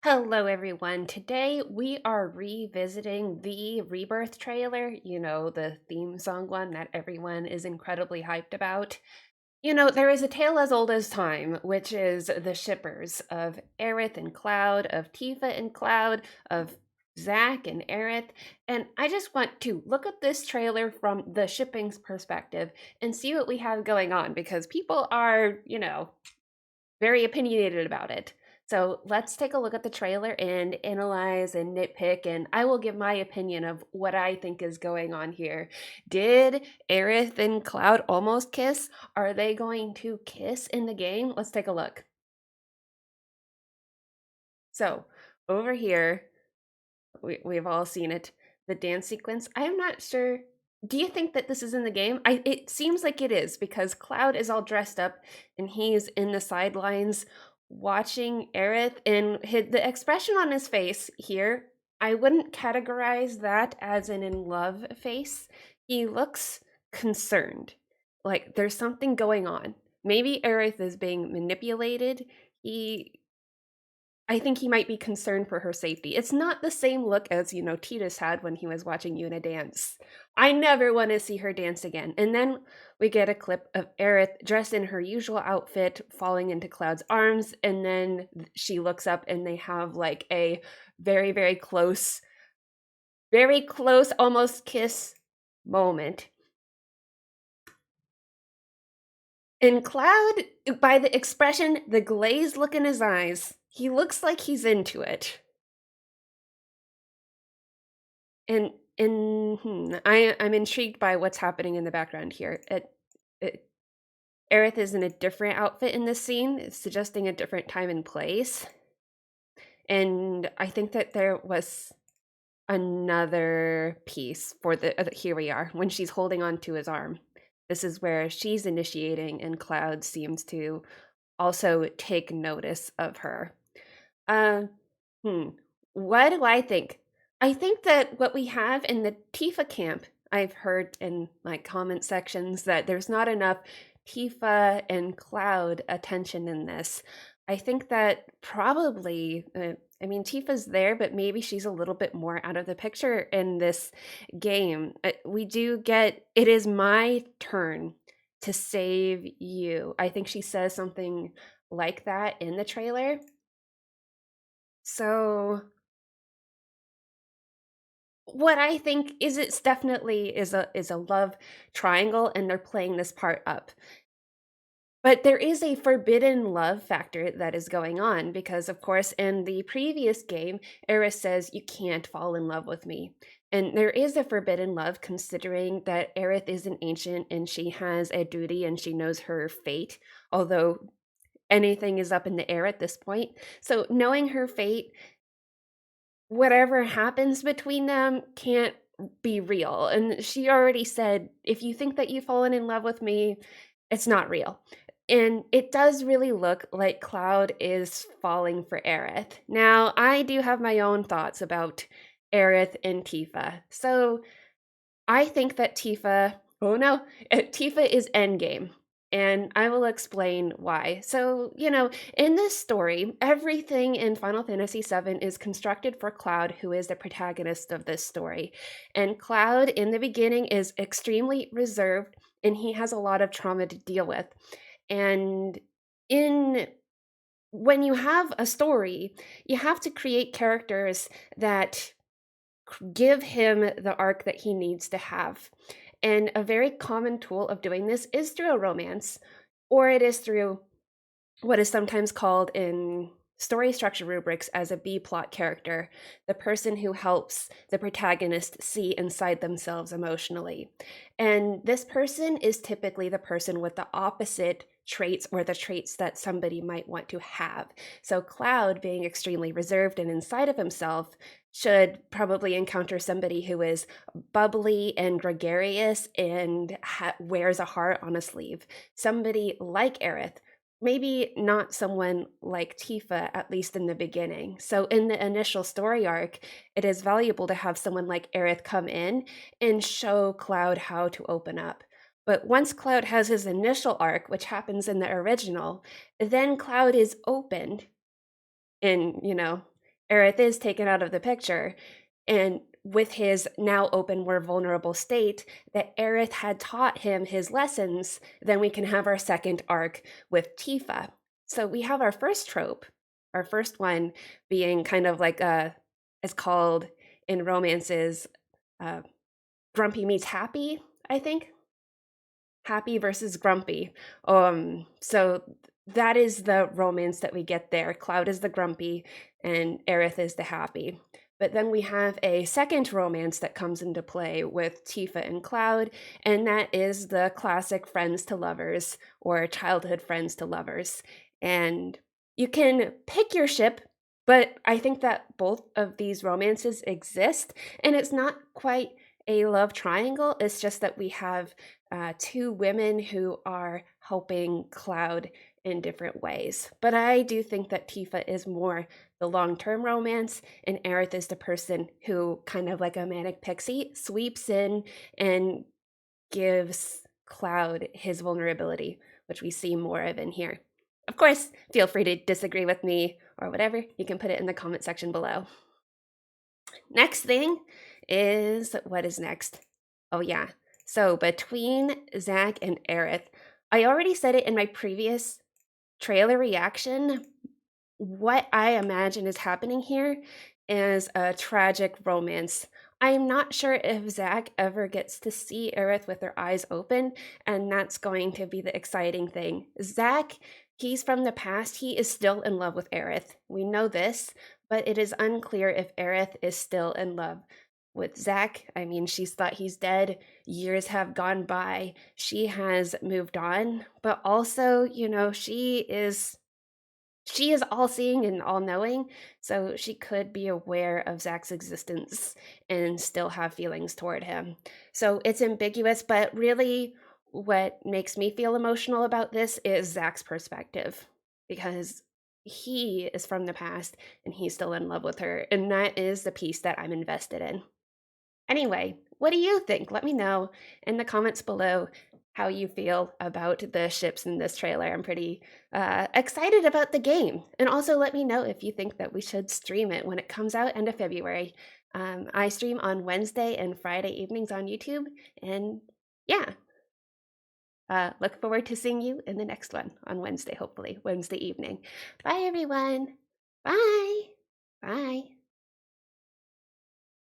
Hello, everyone. Today we are revisiting the Rebirth trailer, the theme song one that everyone is incredibly hyped about. There is a tale as old as time, which is the shippers of Aerith and Cloud, of Tifa and Cloud, of Zack and Aerith. And I just want to look at this trailer from the shipping's perspective and see what we have going on because people are, very opinionated about it. So let's take a look at the trailer and analyze and nitpick, and I will give my opinion of what I think is going on here. Did Aerith and Cloud almost kiss? Are they going to kiss in the game? Let's take a look. So, over here, we've all seen it. The dance sequence. I am not sure. Do you think that this is in the game? It seems like it is because Cloud is all dressed up and he's in the sidelines watching Aerith, and the expression on his face here, I wouldn't categorize that as an in love face. He looks concerned. Like there's something going on. Maybe Aerith is being manipulated. He I think he might be concerned for her safety. It's not the same look as, Titus had when he was watching Yuna dance. I never want to see her dance again. And then we get a clip of Aerith dressed in her usual outfit, falling into Cloud's arms, and then she looks up and they have like a very, very close, almost kiss moment. And Cloud, by the expression, the glazed look in his eyes, he looks like he's into it. And I'm intrigued by what's happening in the background here. Aerith is in a different outfit in this scene, suggesting a different time and place. And I think that there was another piece for here we are, when she's holding on to his arm. This is where she's initiating, and Cloud seems to also take notice of her. Uh, hmm. What do I think? I think that what we have in the Tifa camp, I've heard in my comment sections that there's not enough Tifa and Cloud attention in this. I think that probably, Tifa's there, but maybe she's a little bit more out of the picture in this game. We do get, it is my turn to save you. I think she says something like that in the trailer. So what I think is it's definitely is a love triangle, and they're playing this part up. But there is a forbidden love factor that is going on because, of course, in the previous game, Eris says, "You can't fall in love with me." And there is a forbidden love considering that Aerith is an ancient and she has a duty and she knows her fate, although anything is up in the air at this point. So knowing her fate, whatever happens between them can't be real. And she already said, if you think that you've fallen in love with me, it's not real. And it does really look like Cloud is falling for Aerith. Now, I do have my own thoughts about Aerith and Tifa. So I think that Tifa is endgame. And I will explain why. So, in this story, everything in Final Fantasy VII is constructed for Cloud, who is the protagonist of this story. And Cloud, in the beginning, is extremely reserved, and he has a lot of trauma to deal with. And in when you have a story, you have to create characters that give him the arc that he needs to have. And a very common tool of doing this is through a romance, or it is through what is sometimes called in story structure rubrics as a B plot character, the person who helps the protagonist see inside themselves emotionally. And this person is typically the person with the opposite traits or the traits that somebody might want to have. So Cloud, being extremely reserved and inside of himself, should probably encounter somebody who is bubbly and gregarious and wears a heart on a sleeve. Somebody like Aerith, maybe not someone like Tifa, at least in the beginning. So in the initial story arc, it is valuable to have someone like Aerith come in and show Cloud how to open up. But once Cloud has his initial arc, which happens in the original, then Cloud is opened in, Aerith is taken out of the picture, and with his now open, more vulnerable state, that Aerith had taught him his lessons, then we can have our second arc with Tifa. So we have our first trope, our first one being kind of like it's called in romances, uh, grumpy meets happy, I think. Happy versus grumpy. So that is the romance that we get there. Cloud is the grumpy and Aerith is the happy. But then we have a second romance that comes into play with Tifa and Cloud, and that is the classic friends to lovers or childhood friends to lovers. And you can pick your ship, but I think that both of these romances exist, and it's not quite a love triangle. It's just that we have two women who are helping Cloud in different ways. But I do think that Tifa is more the long term romance, and Aerith is the person who, kind of like a manic pixie, sweeps in and gives Cloud his vulnerability, which we see more of in here. Of course, feel free to disagree with me or whatever. You can put it in the comment section below. Next thing is what is next? Oh, yeah. So between Zach and Aerith, I already said it in my previous trailer reaction. What I imagine is happening here is a tragic romance. I'm not sure if Zach ever gets to see Aerith with her eyes open, and that's going to be the exciting thing. Zach, he's from the past. He is still in love with Aerith. We know this, but it is unclear if Aerith is still in love with Zach. I mean, she's thought he's dead. Years have gone by. She has moved on, but also, she is all seeing and all knowing, so she could be aware of Zach's existence and still have feelings toward him. So it's ambiguous, but really, what makes me feel emotional about this is Zach's perspective, because he is from the past and he's still in love with her, and that is the piece that I'm invested in. Anyway, what do you think? Let me know in the comments below how you feel about the ships in this trailer. I'm pretty excited about the game. And also let me know if you think that we should stream it when it comes out end of February. I stream on Wednesday and Friday evenings on YouTube. And yeah, look forward to seeing you in the next one on Wednesday, hopefully, Wednesday evening. Bye, everyone. Bye. Bye.